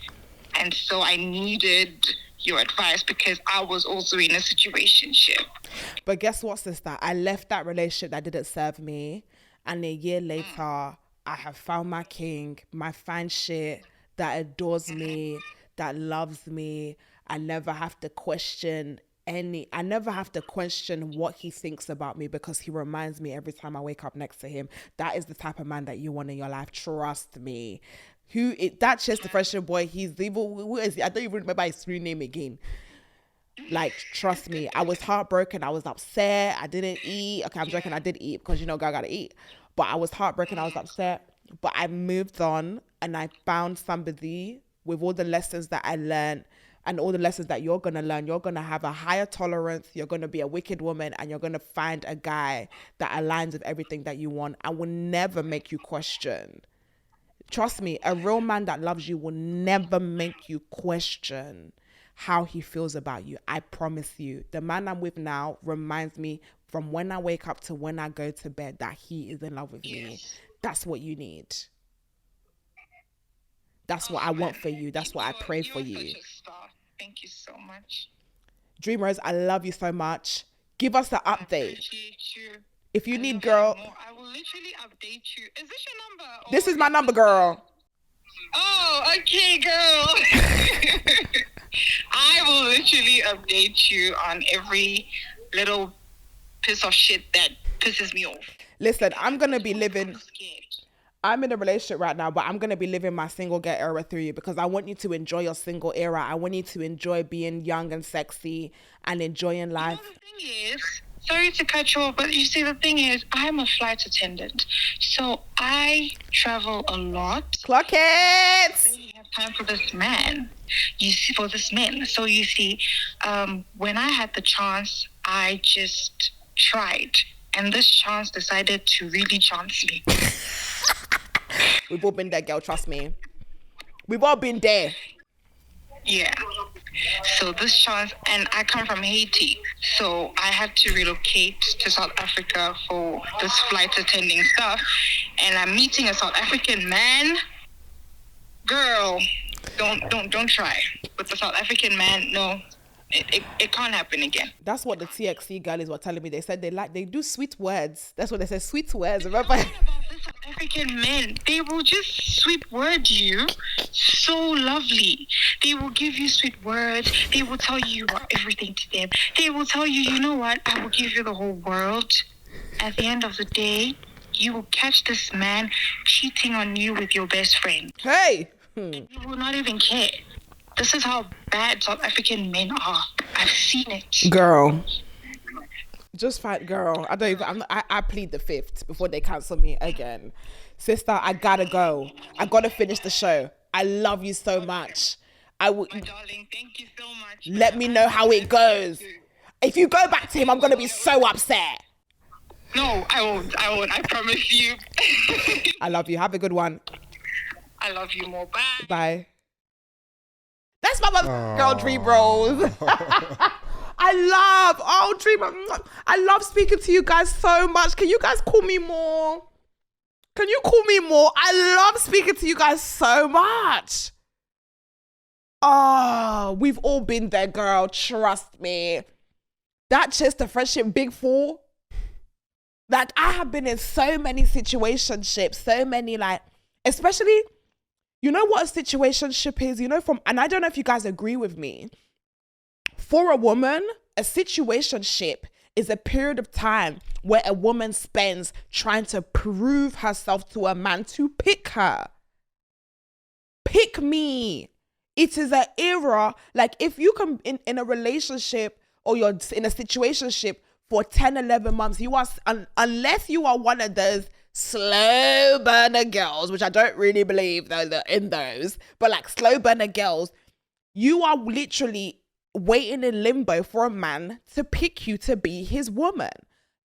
Speaker 4: And so I needed your advice because I was also in a situationship.
Speaker 1: But guess what, sister? I left that relationship that didn't serve me, and a year later, I have found my king, my fine shit that adores me, that loves me. I never have to question what he thinks about me, because he reminds me every time I wake up next to him. That is the type of man that you want in your life. Trust me. That Chester the freshman boy, he's evil. Who is he? I don't even remember his true name again. Like, trust me, I was heartbroken. I was upset. I didn't eat. Okay, I'm joking. I did eat because, girl gotta eat. But I was heartbroken. I was upset. But I moved on and I found somebody with all the lessons that I learned and all the lessons that you're going to learn. You're going to have a higher tolerance. You're going to be a wicked woman, and you're going to find a guy that aligns with everything that you want and will never make you question. Trust me, a real man that loves you will never make you question how he feels about you. I promise you. The man I'm with now reminds me from when I wake up to when I go to bed that he is in love with me. That's what you need. That's what I want for you. That's what I pray for you.
Speaker 4: Such a star. Thank you so much.
Speaker 1: Dreamers, I love you so much. Give us an update.
Speaker 4: I appreciate you.
Speaker 1: If you need, girl.
Speaker 4: I will literally update you. Is this your number?
Speaker 1: This is my number, girl.
Speaker 4: Oh, okay, girl. I will literally update you on every little piece of shit that pisses me off.
Speaker 1: Listen, I'm in a relationship right now, but I'm going to be living my single girl era through you, because I want you to enjoy your single era. I want you to enjoy being young and sexy and enjoying life.
Speaker 4: The thing is, sorry to cut you off, but you see, the thing is, I'm a flight attendant. So I travel a lot.
Speaker 1: Clock it!
Speaker 4: I don't have time for this man. So you see, when I had the chance, I just tried. And this chance decided to really chance me.
Speaker 1: We've all been there, girl. Trust me. We've all been there.
Speaker 4: Yeah. So this chance, and I come from Haiti, so I had to relocate to South Africa for this flight attending stuff. And I'm meeting a South African man. Girl, don't try with the South African man. No. It can't happen again.
Speaker 1: That's what the TXC girlies were telling me. They said they do sweet words. That's what they said, sweet words. Remember?
Speaker 4: About the South African men, they will just sweet word you so lovely. They will give you sweet words. They will tell you everything to them. They will tell you, you know what? I will give you the whole world. At the end of the day, you will catch this man cheating on you with your best friend.
Speaker 1: Hey!
Speaker 4: And you will not even care. This is how bad South African men are. I've seen it.
Speaker 1: Girl. Just fight, girl. I plead the fifth before they cancel me again. Sister, I gotta go. I gotta finish the show. I love you so much.
Speaker 4: My darling, thank you so much.
Speaker 1: Let me know how it goes. If you go back to him, I'm gonna be so upset.
Speaker 4: No, I won't. I promise you.
Speaker 1: I love you. Have a good one.
Speaker 4: I love you more. Bye.
Speaker 1: Bye. That's my girl, Dream Rose. I love speaking to you guys so much. Can you guys call me more? I love speaking to you guys so much. Oh, we've all been there, girl. Trust me. That Chester friendship, big four. Like, I have been in so many situationships, so many, like, especially, you know what a situationship is? And I don't know if you guys agree with me. For a woman, a situationship is a period of time where a woman spends trying to prove herself to a man to pick her. Pick me. It is an era, like if you come in a relationship or you're in a situationship for 10, 11 months, you are, unless you are one of those slow burner girls, which I don't really believe though in those, but like slow burner girls, you are literally waiting in limbo for a man to pick you to be his woman.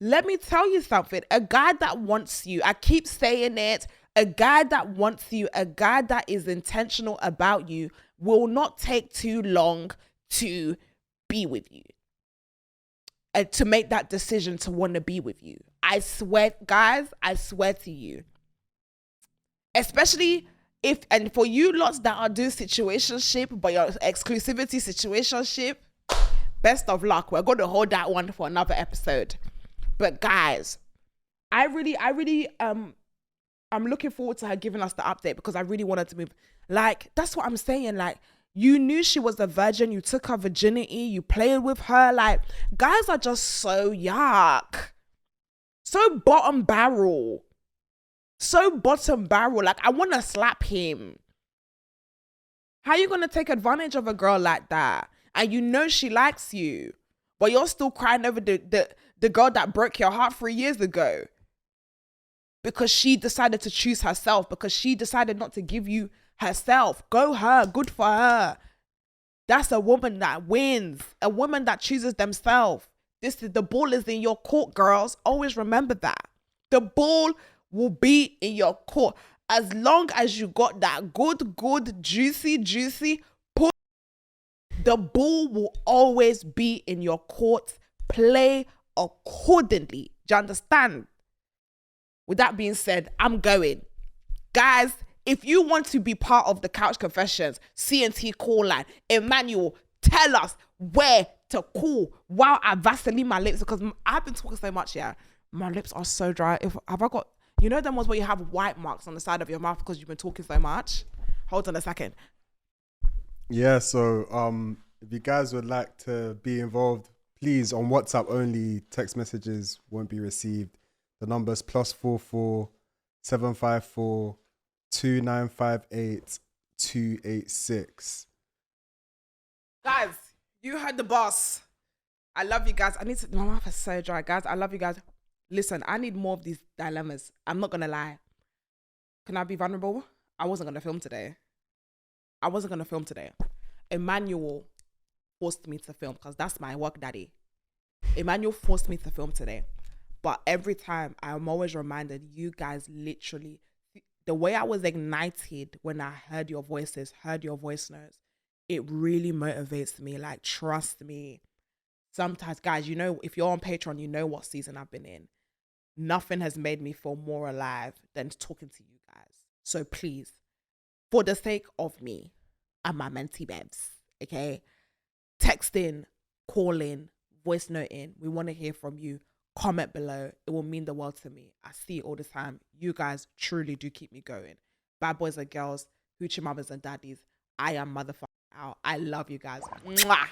Speaker 1: Let me tell you something. A guy that wants you, I keep saying it, a guy that wants you, a guy that is intentional about you will not take too long to be with you and to make that decision to want to be with you. I swear, guys, I swear to you. Especially if, and for you lots that are doing situationship, but your exclusivity situationship, best of luck. We're going to hold that one for another episode. But guys, I'm looking forward to her giving us the update because I really wanted to move. Like, that's what I'm saying. Like, you knew she was a virgin. You took her virginity. You played with her. Like, guys are just so yuck. So bottom barrel. So bottom barrel. Like, I want to slap him. How you going to take advantage of a girl like that? And you know she likes you. But you're still crying over the girl that broke your heart 3 years ago. Because she decided to choose herself. Because she decided not to give you herself. Go her. Good for her. That's a woman that wins. A woman that chooses themselves. The ball is in your court, girls. Always remember that. The ball will be in your court. As long as you got that good, juicy pull, the ball will always be in your court. Play accordingly. Do you understand? With that being said, I'm going. Guys, if you want to be part of the Couch Confessions CNT call line, Emmanuel, tell us where to call while I Vaseline my lips, because I've been talking so much, yeah. My lips are so dry. Have I got, you know them ones where you have white marks on the side of your mouth because you've been talking so much? Hold on a second.
Speaker 2: Yeah, so if you guys would like to be involved, please, on WhatsApp only, text messages won't be received. The number's +44 754 2958 286.
Speaker 1: Guys, you heard the boss. I love you guys. My mouth is so dry, guys. I love you guys. Listen, I need more of these dilemmas. I'm not going to lie. Can I be vulnerable? I wasn't going to film today. Emmanuel forced me to film because that's my work daddy. Emmanuel forced me to film today. But every time, I'm always reminded, you guys literally, the way I was ignited when I heard your voices, heard your voice notes, it really motivates me. Like, trust me. Sometimes, guys, you know, if you're on Patreon, you know what season I've been in. Nothing has made me feel more alive than talking to you guys. So please, for the sake of me and my mentee babes, okay? Text in, call in, voice note in. We want to hear from you. Comment below. It will mean the world to me. I see it all the time. You guys truly do keep me going. Bad boys and girls, hoochie mamas and daddies, I am motherfucking out. I love you guys. Mwah.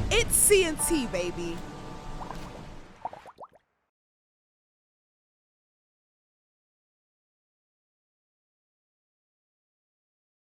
Speaker 1: It's CNT, baby.